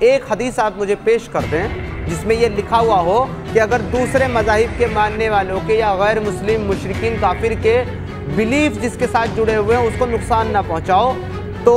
ایک حدیث آپ مجھے پیش کر دیں جس میں یہ لکھا ہوا ہو کہ اگر دوسرے مذاہب کے ماننے والوں کے یا غیر مسلم مشرکین کافر کے بلیف جس کے ساتھ جڑے ہوئے ہیں اس کو نقصان نہ پہنچاؤ تو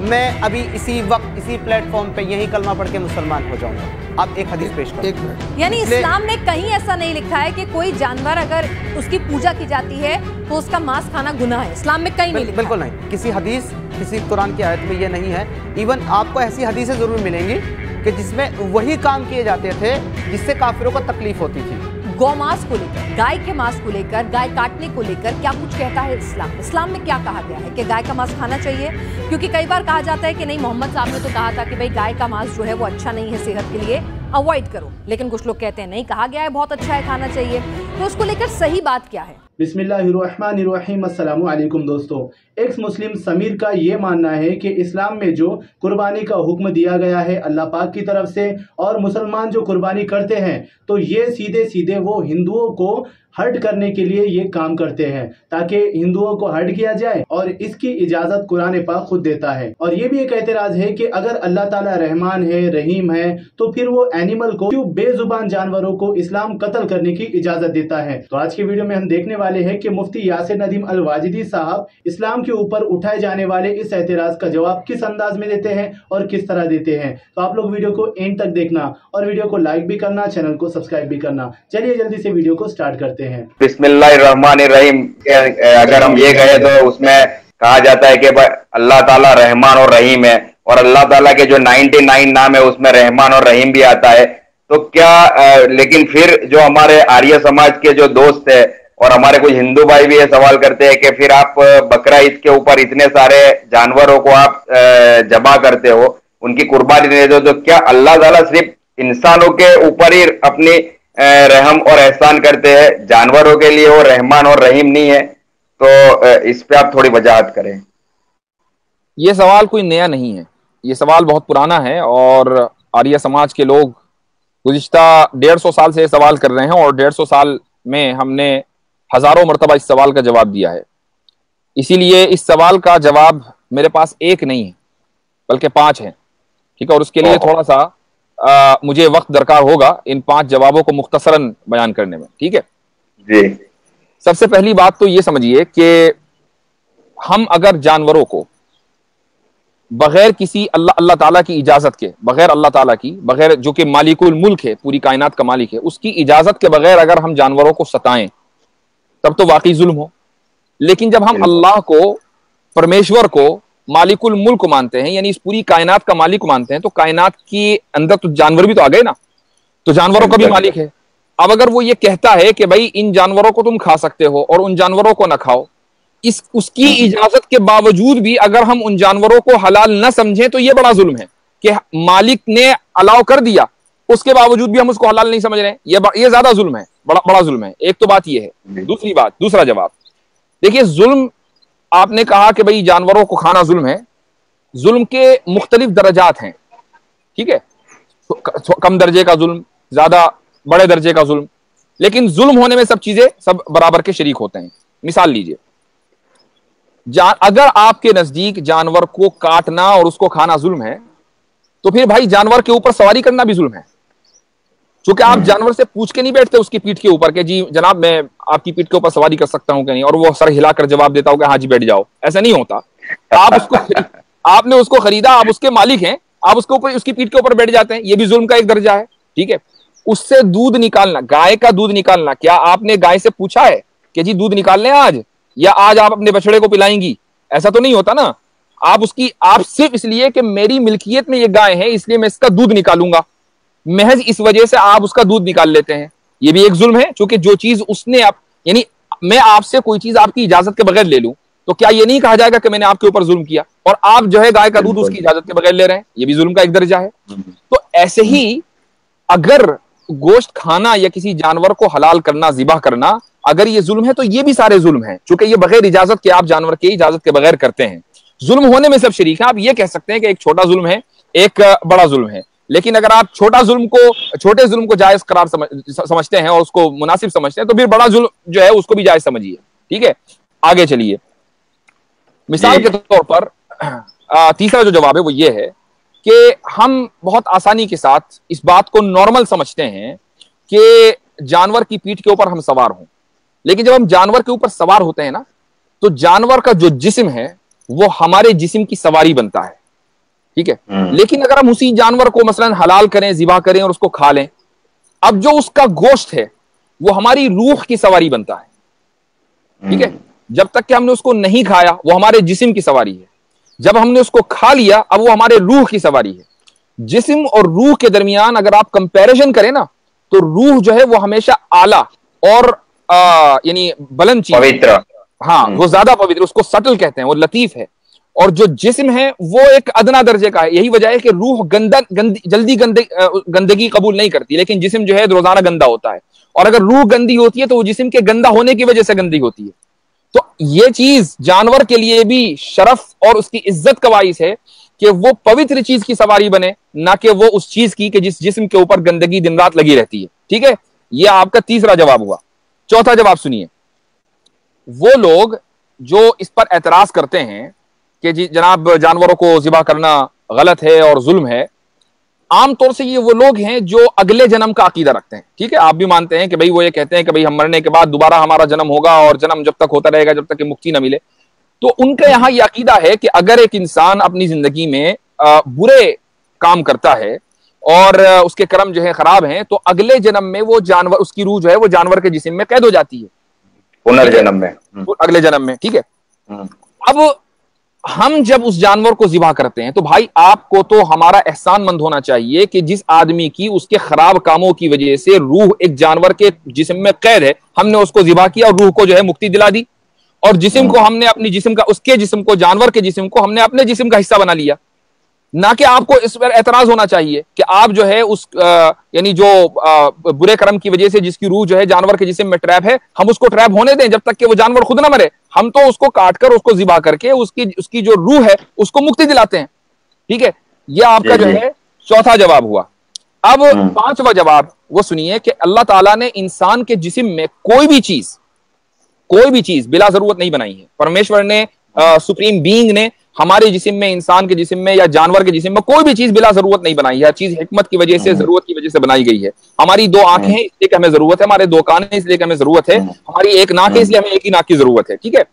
میں ابھی اسی وقت اسی پلیٹ فارم پہ یہی کلمہ پڑھ کے مسلمان ہو جاؤں گا۔ آپ ایک حدیث پیش کریں۔ یعنی اسلام نے کہیں ایسا نہیں لکھا ہے کہ کوئی جانور اگر اس کی پوجا کی جاتی ہے تو اس کا ماس کھانا گناہ ہے، اسلام میں کہیں نہیں لکھا۔ بالکل نہیں، کسی حدیث کسی قرآن کی آیت میں یہ نہیں ہے۔ ایون آپ کو ایسی حدیثیں ضرور ملیں گی کہ جس میں وہی کام کیے جاتے تھے جس سے کافروں کو تکلیف ہوتی تھی۔ گو ماس کو لے کر، گائے کے ماس کو لے کر، گائے کاٹنے کو لے کر کیا کچھ کہتا ہے اسلام؟ اسلام میں کیا کہا گیا ہے کہ گائے کا ماس کھانا چاہیے؟ کیونکہ کئی بار کہا جاتا ہے کہ نہیں، محمد صاحب نے تو کہا تھا کہ بھئی گائے کا ماس جو ہے وہ اچھا نہیں ہے صحت کے لیے، اوائڈ کرو، لیکن کچھ لوگ کہتے ہیں نہیں، کہا گیا ہے بہت اچھا ہے، کھانا چاہیے۔ تو اس کو لے کر صحیح بات کیا ہے؟ بسم اللہ الرحمن الرحیم۔ السلام علیکم دوستو۔ ایکس مسلم سمیر کا یہ ماننا ہے کہ اسلام میں جو قربانی کا حکم دیا گیا ہے اللہ پاک کی طرف سے، اور مسلمان جو قربانی کرتے ہیں تو یہ سیدھے سیدھے وہ ہندوؤں کو ہرٹ کرنے کے لیے یہ کام کرتے ہیں تاکہ ہندوؤں کو ہرٹ کیا جائے، اور اس کی اجازت قرآن پاک خود دیتا ہے۔ اور یہ بھی ایک اعتراض ہے کہ اگر اللہ تعالیٰ رحمان ہے، رحیم ہے، تو پھر وہ اینیمل کو کیوں بے زبان جانوروں کو اسلام قتل کرنے کی اجازت دیتا ہے؟ تو آج کی ویڈیو میں ہم دیکھنے والے ہیں کہ مفتی یاسر ندیم الواجدی صاحب اسلام کے اوپر اٹھائے جانے والے اس اعتراض کا جواب کس انداز میں دیتے ہیں اور کس طرح دیتے ہیں۔ تو آپ لوگ ویڈیو کو اینڈ تک دیکھنا اور ویڈیو کو لائک بھی کرنا، چینل کو سبسکرائب بھی کرنا۔ چلیے جلدی سے ویڈیو کو سٹارٹ کرتے ہیں۔ بسم اللہ الرحمن الرحیم۔ اگر ہم یہ کہیں تو اس میں کہا جاتا ہے کہ اللہ تعالیٰ رحمان اور رحیم ہے، اور اللہ تعالیٰ کے جو 99 نام ہے اس میں رحمان اور رحیم بھی آتا ہے۔ تو کیا لیکن پھر جو ہمارے آریہ سماج کے جو دوست ہے اور ہمارے کچھ ہندو بھائی بھی یہ سوال کرتے ہیں کہ پھر آپ بقرہ عید کے اوپر اتنے سارے جانوروں کو آپ ذبح کرتے ہو، ان کی قربانی دیتے ہو، تو کیا اللہ تعالیٰ صرف انسانوں کے اوپر ہی اپنی رحم اور احسان کرتے ہیں، جانوروں کے لیے وہ رحمان اور رحیم نہیں ہے؟ تو اس پہ آپ تھوڑی وضاحت کریں۔ یہ سوال کوئی نیا نہیں ہے، یہ سوال بہت پرانا ہے، اور آریہ سماج کے لوگ گزشتہ 150 سال سے یہ سوال کر رہے ہیں، اور 150 سال میں ہم نے ہزاروں مرتبہ اس سوال کا جواب دیا ہے۔ اسی لیے اس سوال کا جواب میرے پاس ایک نہیں ہے بلکہ 5 ہیں، ٹھیک ہے؟ اور اس کے لیے تھوڑا سا مجھے وقت درکار ہوگا ان 5 جوابوں کو مختصراً بیان کرنے میں، ٹھیک ہے جی؟ سب سے پہلی بات تو یہ سمجھیے کہ ہم اگر جانوروں کو بغیر کسی اللہ تعالیٰ کی اجازت کے، بغیر اللہ تعالیٰ کی، بغیر جو کہ مالک الملک ہے، پوری کائنات کا مالک ہے، اس کی اجازت کے بغیر اگر ہم جانوروں کو ستائیں تب تو واقعی ظلم ہو۔ لیکن جب ہم اللہ کو، پرمیشور کو مالک الملک مانتے ہیں، یعنی اس پوری کائنات کا مالک مانتے ہیں، تو کائنات کے اندر تو جانور بھی تو آ گئے نا، تو جانوروں کا بھی مالک ہے۔ اب اگر وہ یہ کہتا ہے کہ بھائی ان جانوروں کو تم کھا سکتے ہو اور ان جانوروں کو نہ کھاؤ، اس کی اجازت کے باوجود بھی اگر ہم ان جانوروں کو حلال نہ سمجھیں تو یہ بڑا ظلم ہے کہ مالک نے الاؤ کر دیا، اس کے باوجود بھی ہم اس کو حلال نہیں سمجھ رہے ہیں، یہ زیادہ ظلم ہے، بڑا ظلم ہے۔ ایک تو بات یہ ہے۔ دوسری بات، دوسرا جواب دیکھیے، ظلم آپ نے کہا کہ بھئی جانوروں کو کھانا ظلم ہے، ظلم کے مختلف درجات ہیں، ٹھیک ہے؟ کم درجے کا ظلم، زیادہ بڑے درجے کا ظلم، لیکن ظلم ہونے میں سب چیزیں سب برابر کے شریک ہوتے ہیں۔ مثال لیجئے، اگر آپ کے نزدیک جانور کو کاٹنا اور اس کو کھانا ظلم ہے تو پھر بھائی جانور کے اوپر سواری کرنا بھی ظلم ہے، چونکہ آپ جانور سے پوچھ کے نہیں بیٹھتے اس کی پیٹھ کے اوپر کہ جی جناب میں آپ کی پیٹھ کے اوپر سواری کر سکتا ہوں کہ نہیں، اور وہ سر ہلا کر جواب دیتا ہوں کہ ہاں جی بیٹھ جاؤ۔ ایسا نہیں ہوتا۔ آپ نے اس کو خریدا، آپ اس کے مالک ہیں، آپ اس کی پیٹھ کے اوپر بیٹھ جاتے ہیں، یہ بھی ظلم کا ایک درجہ ہے، ٹھیک ہے؟ اس سے دودھ نکالنا، گائے کا دودھ نکالنا، کیا آپ نے گائے سے پوچھا ہے کہ جی دودھ نکال لیں آج، یا آج آپ اپنے بچڑے کو پلائیں گی؟ ایسا تو نہیں ہوتا نا۔ آپ صرف اس لیے کہ میری ملکیت میں یہ گائے ہے اس لیے میں اس کا دودھ نکالوں گا، محض اس وجہ سے آپ اس کا دودھ نکال لیتے ہیں، یہ بھی ایک ظلم ہے، چونکہ جو چیز اس نے یعنی میں آپ سے کوئی چیز آپ کی اجازت کے بغیر لے لوں تو کیا یہ نہیں کہا جائے گا کہ میں نے آپ کے اوپر ظلم کیا؟ اور آپ جو ہے گائے کا دودھ اس کی اجازت کے بغیر لے رہے ہیں، یہ بھی ظلم کا ایک درجہ ہے۔ تو ایسے ہی اگر گوشت کھانا یا کسی جانور کو حلال کرنا، ذبح کرنا اگر یہ ظلم ہے تو یہ بھی سارے ظلم ہیں، چونکہ یہ بغیر اجازت کے آپ جانور کی اجازت کے بغیر کرتے ہیں۔ ظلم ہونے میں سب شریک ہیں۔ آپ یہ کہہ سکتے ہیں کہ ایک چھوٹا ظلم ہے، ایک بڑا ظلم ہے، لیکن اگر آپ چھوٹے ظلم کو جائز قرار سمجھتے ہیں اور اس کو مناسب سمجھتے ہیں تو پھر بڑا ظلم جو ہے اس کو بھی جائز سمجھیے، ٹھیک ہے؟ آگے چلیے۔ مثال کے طور پر تیسرا جو جواب ہے وہ یہ ہے کہ ہم بہت آسانی کے ساتھ اس بات کو نارمل سمجھتے ہیں کہ جانور کی پیٹھ کے اوپر ہم سوار ہوں، لیکن جب ہم جانور کے اوپر سوار ہوتے ہیں نا تو جانور کا جو جسم ہے وہ ہمارے جسم کی سواری بنتا ہے، ٹھیک ہے؟ لیکن اگر ہم اسی جانور کو مثلا حلال کریں، ذبح کریں اور اس کو کھا لیں، اب جو اس کا گوشت ہے وہ ہماری روح کی سواری بنتا ہے، ٹھیک ہے؟ جب تک کہ ہم نے اس کو نہیں کھایا وہ ہمارے جسم کی سواری ہے، جب ہم نے اس کو کھا لیا اب وہ ہمارے روح کی سواری ہے۔ جسم اور روح کے درمیان اگر آپ کمپیریزن کریں نا تو روح جو ہے وہ ہمیشہ اعلیٰ اور یعنی بلند چیز، ہاں وہ زیادہ پوتر، اس کو سٹل کہتے ہیں، وہ لطیف ہے، اور جو جسم ہے وہ ایک ادنا درجے کا ہے۔ یہی وجہ ہے کہ روح جلدی گندگی قبول نہیں کرتی، لیکن جسم جو ہے روزانہ گندا ہوتا ہے، اور اگر روح گندی ہوتی ہے تو وہ جسم کے گندا ہونے کی وجہ سے گندی ہوتی ہے۔ تو یہ چیز جانور کے لیے بھی شرف اور اس کی عزت کا باعث ہے کہ وہ پوتر چیز کی سواری بنے، نہ کہ وہ اس چیز کی کہ جس جسم کے اوپر گندگی دن رات لگی رہتی ہے، ٹھیک ہے؟ یہ آپ کا تیسرا جواب ہوا۔ چوتھا جواب سنیے، وہ لوگ جو اس پر اعتراض کرتے ہیں کہ جناب جانوروں کو ذبح کرنا غلط ہے اور ظلم ہے، عام طور سے یہ وہ لوگ ہیں جو اگلے جنم کا عقیدہ رکھتے ہیں، ٹھیک ہے؟ آپ بھی مانتے ہیں کہ بھئی وہ یہ کہتے ہیں کہ بھئی ہم مرنے کے بعد دوبارہ ہمارا جنم ہوگا اور جنم جب تک ہوتا رہے گا جب تک کہ مکتی نہ ملے۔ تو ان کا یہاں یہ عقیدہ ہے کہ اگر ایک انسان اپنی زندگی میں برے کام کرتا ہے اور اس کے کرم جو ہے خراب ہیں تو اگلے جنم میں وہ جانور، اس کی روح جو ہے وہ جانور کے جسم میں قید ہو جاتی ہے، پنرجنم میں، اگلے جنم میں، ٹھیک ہے؟ اب ہم جب اس جانور کو ذبح کرتے ہیں تو بھائی آپ کو تو ہمارا احسان مند ہونا چاہیے کہ جس آدمی کی اس کے خراب کاموں کی وجہ سے روح ایک جانور کے جسم میں قید ہے، ہم نے اس کو ذبح کیا اور روح کو جو ہے مکتی دلا دی، اور جسم کو ہم نے اپنی جسم کا، اس کے جسم کو، جانور کے جسم کو ہم نے اپنے جسم کا حصہ بنا لیا۔ نہ کہ آپ کو اس پر اعتراض ہونا چاہیے کہ آپ جو ہے اس یعنی جو برے کرم کی وجہ سے جس کی روح جو ہے جانور کے جسم میں ٹریپ ہے، ہم اس کو ٹریپ ہونے دیں جب تک کہ وہ جانور خود نہ مرے، ہم تو اس کو کاٹ کر اس کو ذبح کر کے اس کی جو روح ہے اس کو مکتی دلاتے ہیں، ٹھیک ہے؟ یہ آپ کا جو ہے چوتھا جواب ہوا۔ اب پانچواں جواب وہ سنیے کہ اللہ تعالیٰ نے انسان کے جسم میں کوئی بھی چیز بلا ضرورت نہیں بنائی ہے۔ پرمیشور نے، سپریم بینگ نے ہمارے جسم میں، انسان کے جسم میں یا جانور کے جسم میں کوئی بھی چیز بلا ضرورت نہیں بنائی ہے، ہر چیز حکمت کی وجہ سے، ضرورت کی وجہ سے بنائی گئی ہے۔ ہماری 2 آنکھیں ہیں اس لیے کہ ہمیں ضرورت ہے، ہمارے 2 کان ہیں اس لیے کہ ہمیں ضرورت ہے، ہماری 1 ناک ہے اس لیے ہمیں 1 ہی ناک کی ضرورت ہے، ٹھیک ہے؟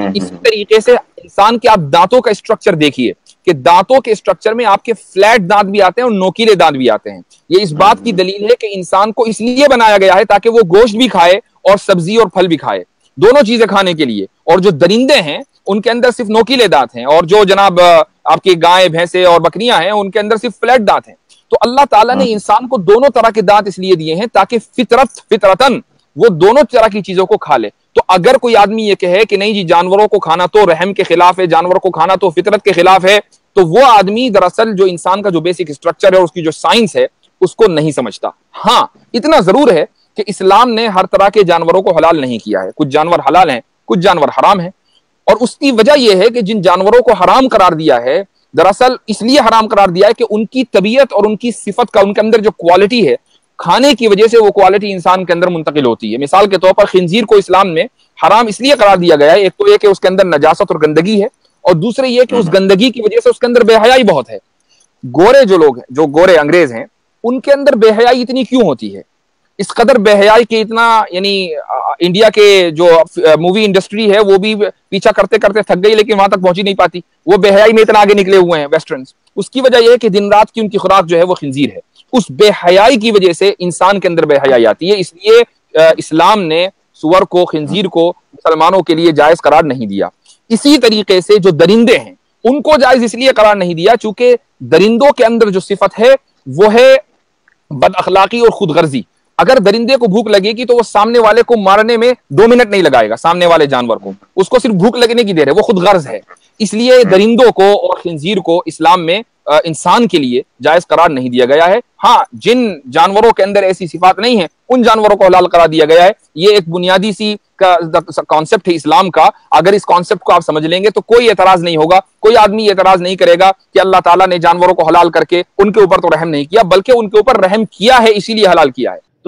اسی طریقے سے انسان کے آپ دانتوں کا اسٹرکچر دیکھیے کہ دانتوں کے اسٹرکچر میں آپ کے فلیٹ دانت بھی آتے ہیں اور نوکیلے دانت بھی آتے ہیں۔ یہ اس بات کی دلیل ہے کہ انسان کو اس لیے بنایا گیا ہے تاکہ وہ گوشت بھی کھائے اور سبزی اور پھل بھی کھائے، دونوں چیزیں کھانے کے لیے۔ اور جو درندے ہیں ان کے اندر صرف نوکیلے دانت ہیں، اور جو جناب آپ کی گائے، بھینسیں اور بکریاں ہیں ان کے اندر صرف فلیٹ دانت ہیں۔ تو اللہ تعالیٰ نے انسان کو دونوں طرح کے دانت اس لیے دیے ہیں تاکہ فطرتاً وہ دونوں طرح کی چیزوں کو کھا لے۔ تو اگر کوئی آدمی یہ کہے کہ نہیں جی جانوروں کو کھانا تو رحم کے خلاف ہے، جانور کو کھانا تو فطرت کے خلاف ہے، تو وہ آدمی دراصل جو انسان کا جو بیسک اسٹرکچر ہے، اس کی جو سائنس ہے، اس کو نہیں سمجھتا۔ ہاں اتنا ضرور ہے کہ اسلام نے ہر طرح کے جانوروں کو حلال نہیں کیا ہے، کچھ جانور حلال ہیں، کچھ جانور حرام ہیں، اور اس کی وجہ یہ ہے کہ جن جانوروں کو حرام قرار دیا ہے دراصل اس لیے حرام قرار دیا ہے کہ ان کی طبیعت اور ان کی صفت کا، ان کے اندر جو کوالٹی ہے، کھانے کی وجہ سے وہ کوالٹی انسان کے اندر منتقل ہوتی ہے۔ مثال کے طور پر خنزیر کو اسلام میں حرام اس لیے قرار دیا گیا ہے، ایک تو یہ کہ اس کے اندر نجاست اور گندگی ہے، اور دوسرے یہ کہ اس گندگی کی وجہ سے اس کے اندر بے حیائی بہت ہے۔ گورے جو لوگ ہیں، جو گورے انگریز ہیں، ان کے اندر بے حیائی اتنی کیوں ہوتی ہے؟ اس قدر بے حیائی کے اتنا، یعنی انڈیا کے جو مووی انڈسٹری ہے وہ بھی پیچھا کرتے کرتے تھک گئی لیکن وہاں تک پہنچی نہیں پاتی، وہ بے حیائی میں اتنا آگے نکلے ہوئے ہیں ویسٹرنز۔ اس کی وجہ یہ ہے کہ دن رات کی ان کی خوراک جو ہے وہ خنزیر ہے۔ اس بے حیائی کی وجہ سے انسان کے اندر بے حیائی آتی ہے، اس لیے اسلام نے سور کو، خنزیر کو مسلمانوں کے لیے جائز قرار نہیں دیا۔ اسی طریقے سے جو درندے ہیں ان کو جائز اس لیے قرار نہیں دیا چونکہ درندوں کے اندر جو صفت ہے وہ ہے بد اخلاقی اور خود غرضی۔ اگر درندے کو بھوک لگے گی تو وہ سامنے والے کو مارنے میں 2 منٹ نہیں لگائے گا، سامنے والے جانور کو، اس کو صرف بھوک لگنے کی دیر ہے، وہ خود غرض ہے۔ اس لیے درندوں کو اور خنزیر کو اسلام میں انسان کے لیے جائز قرار نہیں دیا گیا ہے۔ ہاں جن جانوروں کے اندر ایسی صفات نہیں ہیں ان جانوروں کو حلال قرار دیا گیا ہے۔ یہ ایک بنیادی سی کانسیپٹ ہے اسلام کا، اگر اس کانسیپٹ کو آپ سمجھ لیں گے تو کوئی اعتراض نہیں ہوگا، کوئی آدمی اعتراض نہیں کرے گا کہ اللہ تعالیٰ نے جانوروں کو حلال کر کے ان کے اوپر تو رحم نہیں کیا، بلکہ ان کے اوپر رحم کیا ہے اسی لیے حلال کیا ہے۔